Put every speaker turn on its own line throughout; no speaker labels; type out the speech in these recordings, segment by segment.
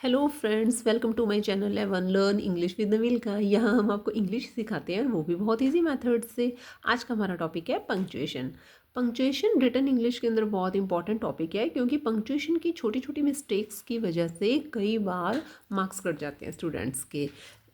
Hello friends, welcome to my channel एवन learn English with Naveel का। यहाँ हम आपको इंग्लिश सिखाते हैं, वो भी बहुत इजी मेथड से। आज का हमारा टॉपिक है पंक्चुएशन। पंक्चुएशन रिटन इंग्लिश के अंदर बहुत इंपॉर्टेंट टॉपिक है, क्योंकि पंक्चुएशन की छोटी छोटी मिस्टेक्स की वजह से कई बार मार्क्स कट जाते हैं स्टूडेंट्स के।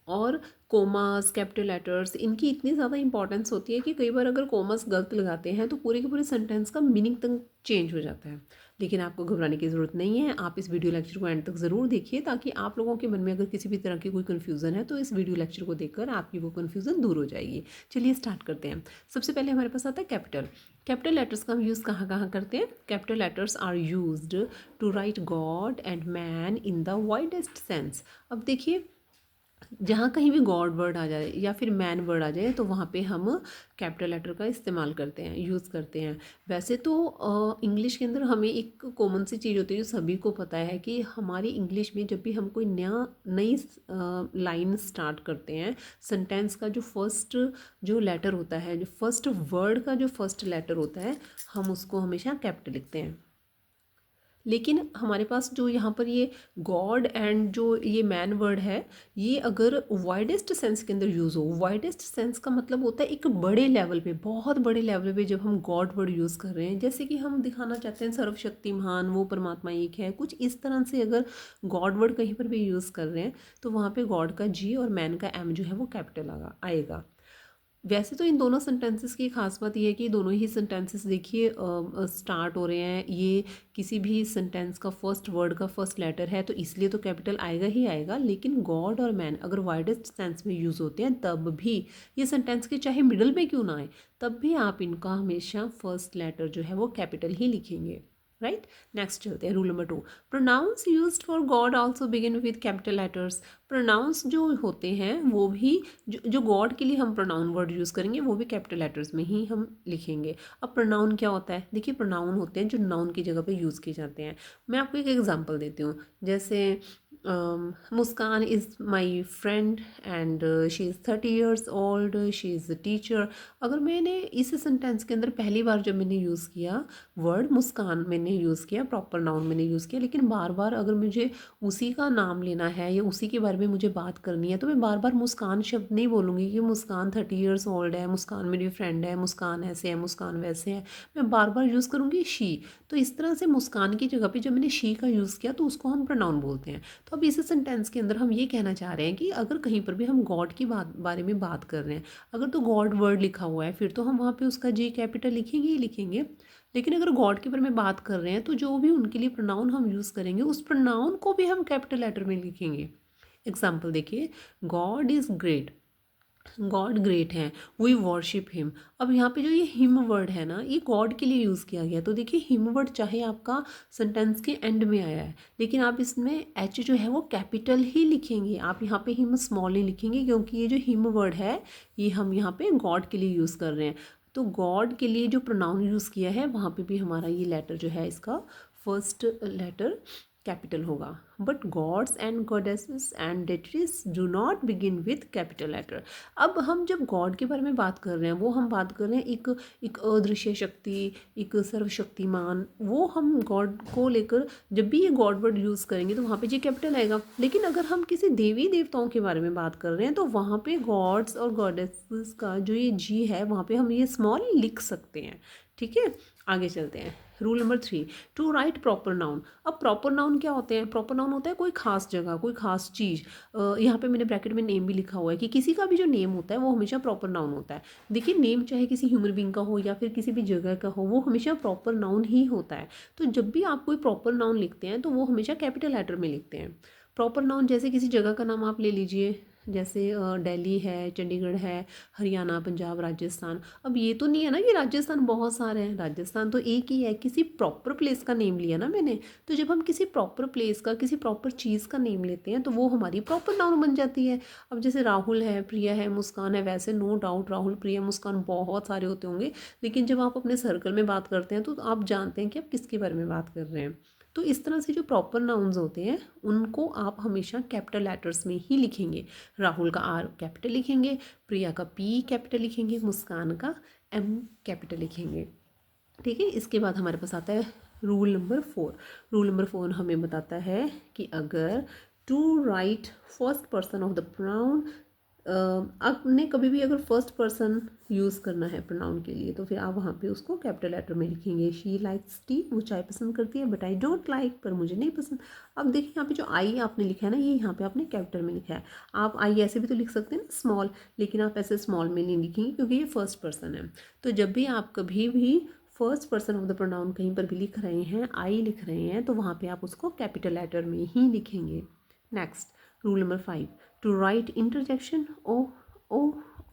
और कोमास, कैपिटल लेटर्स, इनकी इतनी ज़्यादा इंपॉर्टेंस होती है कि कई बार अगर कोमास गलत लगाते हैं तो पूरे के पूरे सेंटेंस का मीनिंग तक चेंज हो जाता है। लेकिन आपको घबराने की ज़रूरत नहीं है। आप इस वीडियो लेक्चर को एंड तक ज़रूर देखिए, ताकि आप लोगों के मन में अगर किसी भी तरह की कोई कन्फ्यूज़न है तो इस वीडियो लेक्चर को देखकर आपकी वो कन्फ्यूज़न दूर हो जाएगी। चलिए स्टार्ट करते हैं। सबसे पहले हमारे पास आता है कैपिटल। कैपिटल लेटर्स का हम यूज़ कहाँ कहाँ करते हैं? Capital letters are used to write God and man in the widest sense. अब देखिए, जहाँ कहीं भी गॉड वर्ड आ जाए या फिर मैन वर्ड आ जाए तो वहाँ पे हम कैपिटल लेटर का इस्तेमाल करते हैं, यूज़ करते हैं। वैसे तो इंग्लिश के अंदर हमें एक कॉमन सी चीज़ होती है जो सभी को पता है, कि हमारी इंग्लिश में जब भी हम कोई नई लाइन स्टार्ट करते हैं, सेंटेंस का जो फर्स्ट जो लेटर होता है, जो फर्स्ट वर्ड का जो फर्स्ट लेटर होता है, हम उसको हमेशा कैपिटल लिखते हैं। लेकिन हमारे पास जो यहाँ पर ये गॉड एंड जो ये मैन वर्ड है, ये अगर वाइडेस्ट सेंस के अंदर यूज़ हो, वाइडेस्ट सेंस का मतलब होता है एक बड़े लेवल पे, बहुत बड़े लेवल पे जब हम गॉड वर्ड यूज़ कर रहे हैं, जैसे कि हम दिखाना चाहते हैं सर्वशक्तिमान, वो परमात्मा एक है, कुछ इस तरह से अगर गॉड वर्ड कहीं पर भी यूज़ कर रहे हैं तो वहाँ पे गॉड का जी और मैन का एम जो है वो कैपिटल आएगा। वैसे तो इन दोनों सेंटेंसेस की खास बात यह है कि दोनों ही सेंटेंसेस देखिए स्टार्ट हो रहे हैं, ये किसी भी सेंटेंस का फर्स्ट वर्ड का फर्स्ट लेटर है तो इसलिए तो कैपिटल आएगा ही आएगा। लेकिन गॉड और मैन अगर वाइडेस्ट सेंस में यूज़ होते हैं तब भी ये सेंटेंस के चाहे मिडल में क्यों ना आए, तब भी आप इनका हमेशा फर्स्ट लेटर जो है वो कैपिटल ही लिखेंगे। राइट, नेक्स्ट चलते हैं। Rule number 2, pronouns used for God also begin with capital letters. Pronouns जो होते हैं वो भी, जो गॉड के लिए हम प्रोनाउन वर्ड यूज़ करेंगे वो भी कैपिटल लेटर्स में ही हम लिखेंगे। अब प्रोनाउन क्या होता है? देखिए, प्रोनाउन होते हैं जो नाउन की जगह पे यूज़ किए जाते हैं। मैं आपको एक एग्जांपल देती हूँ। जैसे Muskan is my friend and she is 30 years old, she is a teacher. अगर मैंने इस सेंटेंस के अंदर पहली बार जब मैंने यूज़ किया वर्ड मुस्कान, मैंने यूज़ किया, प्रॉपर नाउन मैंने यूज़ किया, लेकिन बार बार अगर मुझे उसी का नाम लेना है या उसी के बारे में मुझे बात करनी है तो मैं बार बार मुस्कान शब्द नहीं बोलूँगी कि मुस्कान 30 years ओल्ड है, मुस्कान मेरी फ्रेंड है, मुस्कान ऐसे है, मुस्कान वैसे है। मैं बार बार यूज़ करूँगी शी। तो इस तरह से मुस्कान की जगह पे जब मैंने शी का यूज़ किया तो उसको हम प्रोनाउन बोलते हैं। तो अब इस सेंटेंस के अंदर हम ये कहना चाह रहे हैं कि अगर कहीं पर भी हम गॉड की बारे में बात कर रहे हैं, अगर तो गॉड वर्ड लिखा हुआ है फिर तो हम वहाँ पे उसका जी कैपिटल लिखेंगे ही लिखेंगे। लेकिन अगर गॉड के बारे में बात कर रहे हैं तो जो भी उनके लिए प्रोनाउन हम यूज़ करेंगे उस प्रोनाउन को भी हम कैपिटल लेटर में लिखेंगे। एग्जाम्पल देखिए, God is great, God great हैं, वी वॉरशिप हिम। अब यहाँ पे जो ये हिम वर्ड है ना, ये गॉड के लिए यूज़ किया गया। तो देखिए, हिम वर्ड चाहे आपका सेंटेंस के एंड में आया है, लेकिन आप इसमें एच जो है वो कैपिटल ही लिखेंगे। आप यहाँ पे हिम स्मॉल नहीं लिखेंगे, क्योंकि ये जो हिम वर्ड है ये हम यहाँ पे गॉड के लिए यूज़ कर रहे हैं। तो गॉड के लिए जो प्रोनाउन यूज़ किया है वहाँ पे भी हमारा ये लेटर जो है, इसका फर्स्ट लेटर कैपिटल होगा। But gods and goddesses and deities do not begin with capital letter. अब हम जब गॉड के बारे में बात कर रहे हैं, वो हम बात कर रहे हैं एक एक अदृश्य शक्ति, एक सर्वशक्तिमान, वो हम गॉड को लेकर जब भी ये गॉड वर्ड यूज़ करेंगे तो वहाँ पे जी कैपिटल आएगा। लेकिन अगर हम किसी देवी देवताओं के बारे में बात कर रहे हैं तो वहाँ पे गॉड्स और गॉडेसेस का जो ये जी है वहाँ पे हम ये स्मॉल लिख सकते हैं। ठीक है, आगे चलते हैं। Rule number 3, to write proper noun. अब प्रॉपर नाउन क्या होते हैं? प्रॉपर नाउन होता है कोई खास जगह, कोई खास चीज़। यहाँ पे मैंने ब्रैकेट में नेम भी लिखा हुआ है कि किसी का भी जो नेम होता है वो हमेशा प्रॉपर नाउन होता है। देखिए, नेम चाहे किसी ह्यूमन बीइंग का हो या फिर किसी भी जगह का हो, वो हमेशा प्रॉपर नाउन ही होता है। तो जब भी आप कोई प्रॉपर नाउन लिखते हैं तो वो हमेशा कैपिटल लेटर में लिखते हैं। प्रॉपर नाउन जैसे किसी जगह का नाम आप ले लीजिए, जैसे दिल्ली है, चंडीगढ़ है, हरियाणा, पंजाब, राजस्थान। अब ये तो नहीं है ना कि राजस्थान बहुत सारे हैं, राजस्थान तो एक ही है। किसी प्रॉपर प्लेस का नेम लिया ना मैंने, तो जब हम किसी प्रॉपर प्लेस का, किसी प्रॉपर चीज़ का नेम लेते हैं तो वो हमारी प्रॉपर नाउन बन जाती है। अब जैसे राहुल है, प्रिया है, मुस्कान है, वैसे नो डाउट राहुल, प्रिया, मुस्कान बहुत सारे होते होंगे, लेकिन जब आप अपने सर्कल में बात करते हैं तो आप जानते हैं कि आप किसके बारे में बात कर रहे हैं। तो इस तरह से जो प्रॉपर नाउन्स होते हैं उनको आप हमेशा कैपिटल लेटर्स में ही लिखेंगे। राहुल का आर कैपिटल लिखेंगे, प्रिया का पी कैपिटल लिखेंगे, मुस्कान का एम कैपिटल लिखेंगे। ठीक है, इसके बाद हमारे पास आता है रूल नंबर 4। रूल नंबर 4 हमें बताता है कि अगर to write first person of the pronoun, आपने कभी भी अगर फर्स्ट पर्सन यूज़ करना है प्रोनाउन के लिए तो फिर आप वहाँ पे उसको कैपिटल लेटर में लिखेंगे। शी लाइक्स टी, वो चाय पसंद करती है, बट आई डोंट लाइक, पर मुझे नहीं पसंद। अब देखिए यहाँ पे जो आई आपने लिखा है ना, ये यहाँ पे आपने कैपिटल में लिखा है। आप आई ऐसे भी तो लिख सकते हैं ना स्मॉल, लेकिन आप ऐसे स्मॉल में नहीं लिखेंगे क्योंकि ये फर्स्ट पर्सन है। तो जब भी आप कभी भी first person of the pronoun कहीं पर भी लिख रहे हैं, आई लिख रहे हैं, तो वहाँ पे आप उसको कैपिटल लेटर में ही लिखेंगे। Next, rule number 5, to write interjection O O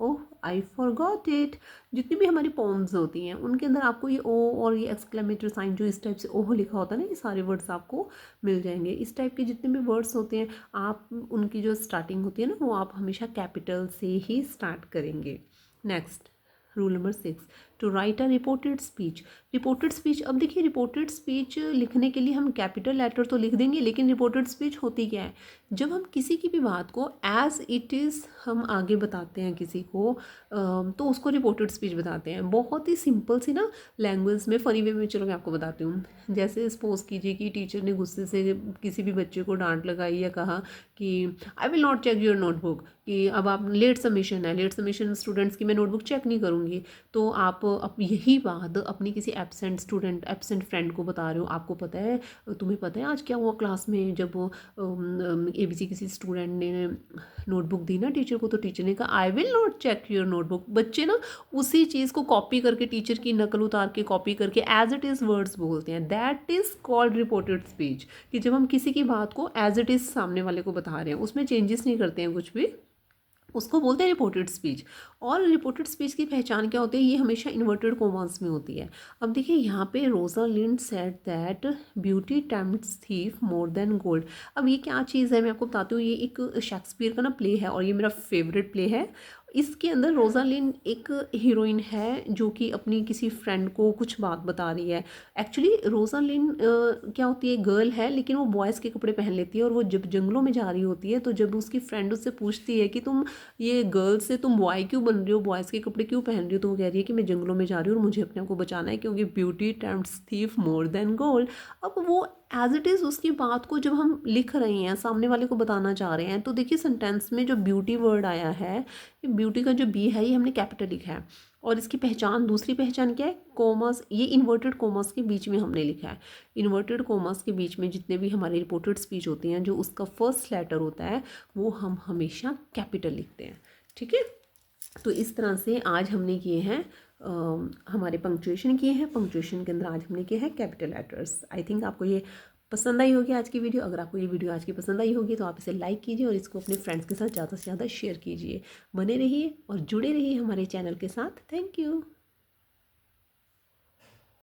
O I forgot it. जितनी भी हमारी पोम्स होती हैं उनके अंदर आपको ये ओ और ये एक्सक्लेमेटरी साइन जो इस टाइप से ओह लिखा होता है ना, ये सारे वर्ड्स आपको मिल जाएंगे। इस टाइप के जितने भी वर्ड्स होते हैं आप उनकी जो स्टार्टिंग होती है ना, वो आप हमेशा कैपिटल से ही स्टार्ट करेंगे। Next, rule number 6, to write a reported speech. Reported speech, अब देखिए रिपोर्टेड स्पीच लिखने के लिए हम कैपिटल लेटर तो लिख देंगे, लेकिन रिपोर्टेड स्पीच होती क्या है, जब हम किसी की भी बात को एज इट इज़ हम आगे बताते हैं किसी को, तो उसको रिपोर्टेड स्पीच बताते हैं। बहुत ही सिंपल सी ना लैंग्वेज में, फनी वे में, चलो मैं आपको बताती हूँ। जैसे सपोज कीजिए कि टीचर ने गुस्से से किसी भी बच्चे को डांट लगाई या कहा कि I will not check your notebook, कि अब आप लेट सबमिशन है, लेट सबमिशन स्टूडेंट्स की मैं नोटबुक चेक नहीं करूँगी। तो आप अब यही बात अपनी किसी एब्सेंट स्टूडेंट, एब्सेंट फ्रेंड को बता रहे हो। आपको पता है, तुम्हें पता है आज क्या हुआ क्लास में, जब ABC किसी स्टूडेंट ने नोटबुक दी ना टीचर को, तो टीचर ने कहा I will not check your notebook. बच्चे ना उसी चीज़ को कॉपी करके, टीचर की नकल उतार के कॉपी करके एज इट इज़ वर्ड्स बोलते हैं। That is called reported speech, कि जब हम किसी की बात को एज इट इज़ सामने वाले को बता रहे हैं, उसमें चेंजेस नहीं करते हैं कुछ भी, उसको बोलते हैं रिपोर्टेड स्पीच। और रिपोर्टेड स्पीच की पहचान क्या होती है, ये हमेशा इन्वर्टेड कोमास में होती है। अब देखिए यहाँ पे Rosalind said that beauty tempts thief more than gold. अब ये क्या चीज़ है मैं आपको बताती हूँ। ये एक शेक्सपियर का ना प्ले है और ये मेरा फेवरेट प्ले है। इसके अंदर रोज़ालिंड एक हीरोइन है जो कि अपनी किसी फ्रेंड को कुछ बात बता रही है। एक्चुअली रोज़ालिंड क्या होती है, गर्ल है, लेकिन वो बॉयज़ के कपड़े पहन लेती है। और वो जब जंगलों में जा रही होती है, तो जब उसकी फ्रेंड उससे पूछती है कि तुम ये गर्ल्स से तुम बॉय क्यों बन रही हो, बॉयज़ के कपड़े क्यों पहन रही हो, तो वो कह रही है कि मैं जंगलों में जा रही हूँ और मुझे अपने आप को बचाना है, क्योंकि beauty tempts thief more than gold. अब वो एज इट इज़ उसकी बात को जब हम लिख रहे हैं, सामने वाले को बताना चाह रहे हैं, तो देखिए सेंटेंस में जो ब्यूटी वर्ड आया है, ब्यूटी का जो बी है ये हमने कैपिटल लिखा है। और इसकी पहचान, दूसरी पहचान क्या है, कोमस, ये इन्वर्टेड कोमस के बीच में हमने लिखा है। इन्वर्टेड कोमस के बीच में जितने भी हमारे रिपोर्टेड स्पीच होती हैं, जो उसका फर्स्ट लेटर होता है वो हम हमेशा कैपिटल लिखते हैं। ठीक है, तो इस तरह से आज हमने किए हैं हमारे पंक्चुएशन किए हैं। पंक्चुएशन के अंदर आज हमने किए हैं कैपिटल लेटर्स। आई थिंक आपको ये पसंद आई होगी आज की वीडियो। अगर आपको ये वीडियो आज की पसंद आई होगी तो आप इसे लाइक कीजिए और इसको अपने फ्रेंड्स के साथ ज़्यादा से ज़्यादा शेयर कीजिए। बने रहिए और जुड़े रहिए हमारे चैनल के साथ। Thank you.